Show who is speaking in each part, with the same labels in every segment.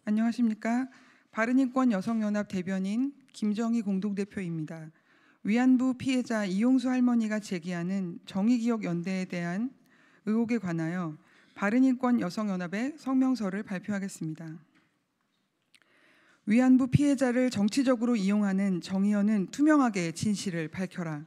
Speaker 1: 안녕하십니까. 바른인권 여성연합 대변인 김정희 공동대표입니다. 위안부 피해자 이용수 할머니가 제기하는 정의기억연대에 대한 의혹에 관하여 바른인권 여성연합의 성명서를 발표하겠습니다. 위안부 피해자를 정치적으로 이용하는 정의연은 투명하게 진실을 밝혀라.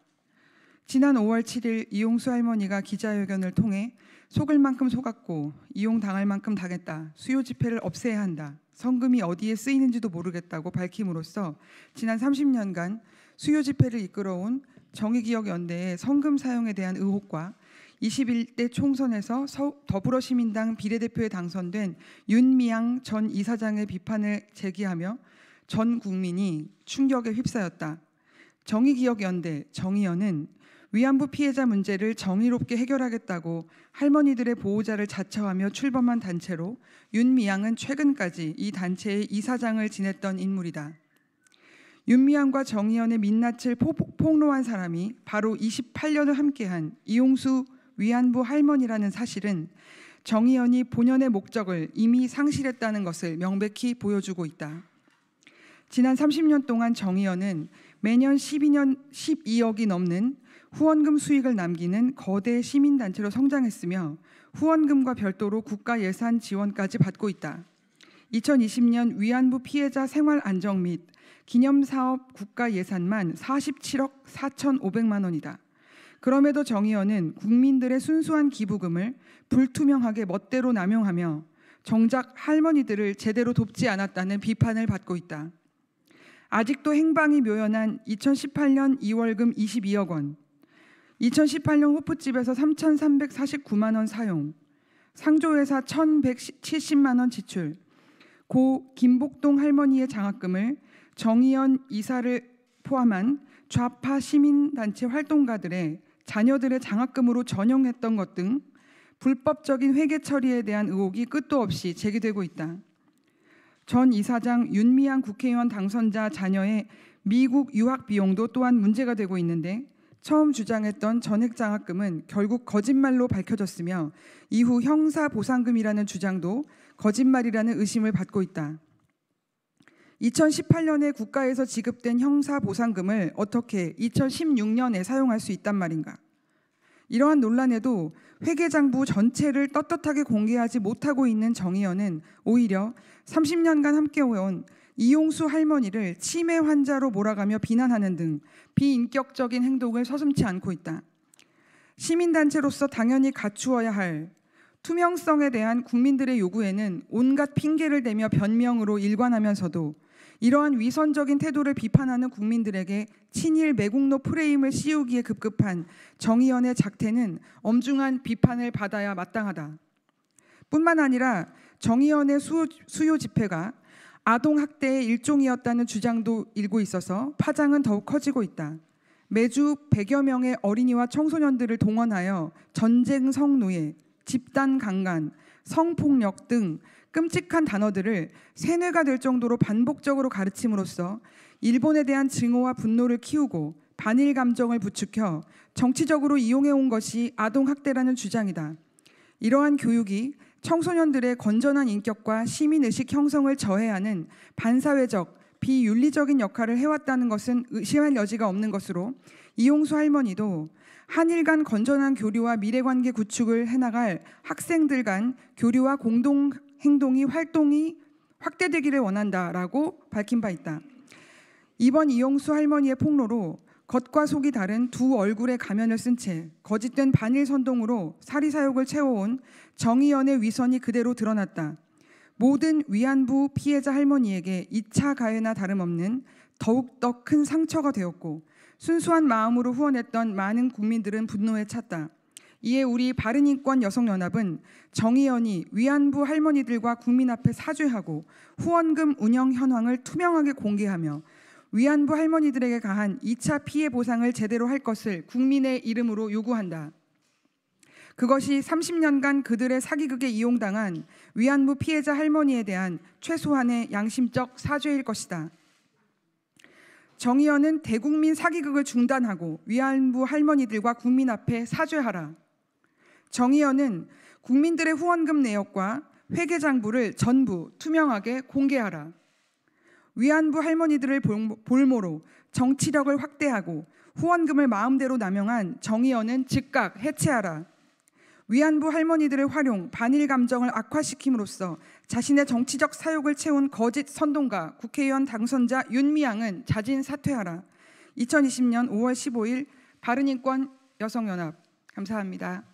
Speaker 1: 지난 5월 7일 이용수 할머니가 기자회견을 통해 속을 만큼 속았고 이용당할 만큼 당했다. 수요 집회를 없애야 한다. 성금이 어디에 쓰이는지도 모르겠다고 밝힘으로써 지난 30년간 수요 집회를 이끌어온 정의기억연대의 성금 사용에 대한 의혹과 21대 총선에서 더불어시민당 비례대표에 당선된 윤미향 전 이사장의 비판을 제기하며 전 국민이 충격에 휩싸였다. 정의기억연대 정의연은 위안부 피해자 문제를 정의롭게 해결하겠다고 할머니들의 보호자를 자처하며 출범한 단체로 윤미향은 최근까지 이 단체의 이사장을 지냈던 인물이다. 윤미향과 정의연의 민낯을 폭로한 사람이 바로 28년을 함께한 이용수 위안부 할머니라는 사실은 정의연이 본연의 목적을 이미 상실했다는 것을 명백히 보여주고 있다. 지난 30년 동안 정의연은 매년 12억이 넘는 후원금 수익을 남기는 거대 시민단체로 성장했으며 후원금과 별도로 국가 예산 지원까지 받고 있다. 2020년 위안부 피해자 생활 안정 및 기념사업 국가 예산만 47억 4,500만 원이다. 그럼에도 정의연은 국민들의 순수한 기부금을 불투명하게 멋대로 남용하며 정작 할머니들을 제대로 돕지 않았다는 비판을 받고 있다. 아직도 행방이 묘연한 2018년 2월금 22억 원, 2018년 호프집에서 3,349만 원 사용, 상조회사 1,170만 원 지출, 고 김복동 할머니의 장학금을 정의연 이사를 포함한 좌파 시민단체 활동가들의 자녀들의 장학금으로 전용했던 것 등 불법적인 회계 처리에 대한 의혹이 끝도 없이 제기되고 있다. 전 이사장 윤미향 국회의원 당선자 자녀의 미국 유학 비용도 또한 문제가 되고 있는데 처음 주장했던 전액 장학금은 결국 거짓말로 밝혀졌으며 이후 형사보상금이라는 주장도 거짓말이라는 의심을 받고 있다. 2018년에 국가에서 지급된 형사보상금을 어떻게 2016년에 사용할 수 있단 말인가? 이러한 논란에도 회계장부 전체를 떳떳하게 공개하지 못하고 있는 정의연은 오히려 30년간 함께해온 이용수 할머니를 치매 환자로 몰아가며 비난하는 등 비인격적인 행동을 서슴지 않고 있다. 시민단체로서 당연히 갖추어야 할 투명성에 대한 국민들의 요구에는 온갖 핑계를 대며 변명으로 일관하면서도 이러한 위선적인 태도를 비판하는 국민들에게 친일 매국노 프레임을 씌우기에 급급한 정의연의 작태는 엄중한 비판을 받아야 마땅하다. 뿐만 아니라 정의연의 수요 집회가 아동학대의 일종이었다는 주장도 일고 있어서 파장은 더욱 커지고 있다. 매주 100여 명의 어린이와 청소년들을 동원하여 전쟁 성노예, 집단 강간, 성폭력 등 끔찍한 단어들을 세뇌가 될 정도로 반복적으로 가르침으로써 일본에 대한 증오와 분노를 키우고 반일 감정을 부추겨 정치적으로 이용해온 것이 아동학대라는 주장이다. 이러한 교육이 청소년들의 건전한 인격과 시민의식 형성을 저해하는 반사회적, 비윤리적인 역할을 해왔다는 것은 의심할 여지가 없는 것으로 이용수 할머니도 한일 간 건전한 교류와 미래관계 구축을 해나갈 학생들 간 교류와 공동행동이 활동이 확대되기를 원한다라고 밝힌 바 있다. 이번 이용수 할머니의 폭로로 겉과 속이 다른 두 얼굴의 가면을 쓴 채 거짓된 반일 선동으로 사리사욕을 채워온 정의연의 위선이 그대로 드러났다. 모든 위안부 피해자 할머니에게 2차 가해나 다름없는 더욱더 큰 상처가 되었고 순수한 마음으로 후원했던 많은 국민들은 분노에 찼다. 이에 우리 바른인권 여성연합은 정의연이 위안부 할머니들과 국민 앞에 사죄하고 후원금 운영 현황을 투명하게 공개하며 위안부 할머니들에게 가한 2차 피해 보상을 제대로 할 것을 국민의 이름으로 요구한다. 그것이 30년간 그들의 사기극에 이용당한 위안부 피해자 할머니에 대한 최소한의 양심적 사죄일 것이다. 정의연은 대국민 사기극을 중단하고 위안부 할머니들과 국민 앞에 사죄하라. 정의연은 국민들의 후원금 내역과 회계장부를 전부 투명하게 공개하라. 위안부 할머니들을 볼모로 정치력을 확대하고 후원금을 마음대로 남용한 정의원은 즉각 해체하라. 위안부 할머니들의 활용, 반일 감정을 악화시킴으로써 자신의 정치적 사욕을 채운 거짓 선동가 국회의원 당선자 윤미향은 자진 사퇴하라. 2020년 5월 15일 바른인권 여성연합. 감사합니다.